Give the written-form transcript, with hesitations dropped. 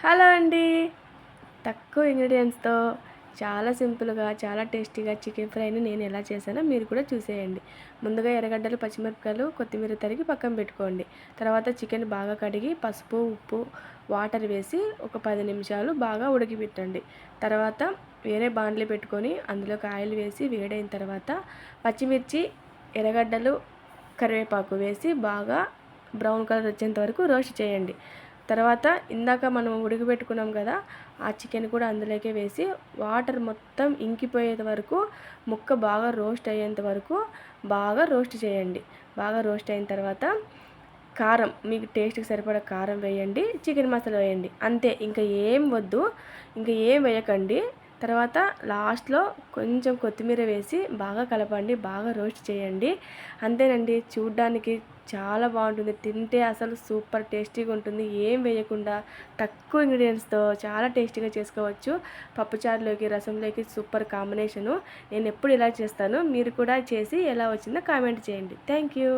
Hello అండి. తక్కువ ఇంగ్రీడియంట్స్తో చాలా సింపుల్గా చాలా టేస్టీగా చికెన్ ఫ్రైని నేను ఎలా చేశానో మీరు కూడా చూసేయండి. ముందుగా ఎర్రగడ్డలు, పచ్చిమిరపకాయలు, కొత్తిమీర తరిగి పక్కన పెట్టుకోండి. తర్వాత చికెన్ బాగా కడిగి పసుపు, ఉప్పు, వాటర్ వేసి ఒక 10 నిమిషాలు బాగా ఉడకబెట్టండి. తర్వాత వేరే బాండ్లీ పెట్టుకొని అందులోకి ఆయిల్ వేసి వేడైన తర్వాత పచ్చిమిర్చి, ఎర్రగడ్డలు, కరివేపాకు వేసి బాగా బ్రౌన్ కలర్ వచ్చేంత వరకు రోస్ట్ చేయండి. తర్వాత ఇందాక మనం ఉడకబెట్టుకున్నాం కదా, ఆ చికెన్ కూడా అందులోకే వేసి వాటర్ మొత్తం ఇంకిపోయేంత వరకు ముక్క బాగా రోస్ట్ అయ్యేంత వరకు బాగా రోస్ట్ చేయండి. బాగా రోస్ట్ అయిన తర్వాత కారం, మీకు టేస్ట్కి సరిపడా కారం వేయండి, చికెన్ మసాలా వేయండి, అంతే. ఇంకా ఏం వద్దు, ఇంకా ఏం వేయకండి. తర్వాత లాస్ట్లో కొంచెం కొత్తిమీర వేసి బాగా కలపండి, బాగా రోస్ట్ చేయండి. అంతేనండి. చూడ్డానికి చాలా బాగుంటుంది, తింటే అసలు సూపర్ టేస్టీగా ఉంటుంది. ఏం వేయకుండా తక్కువ ఇంగ్రీడియంట్స్తో చాలా టేస్టీగా చేసుకోవచ్చు. పప్పుచారులోకి, రసంలోకి సూపర్ కాంబినేషను. నేను ఎప్పుడు ఇలా చేస్తాను, మీరు కూడా చేసి ఎలా వచ్చిందో కామెంట్ చేయండి. Thank you.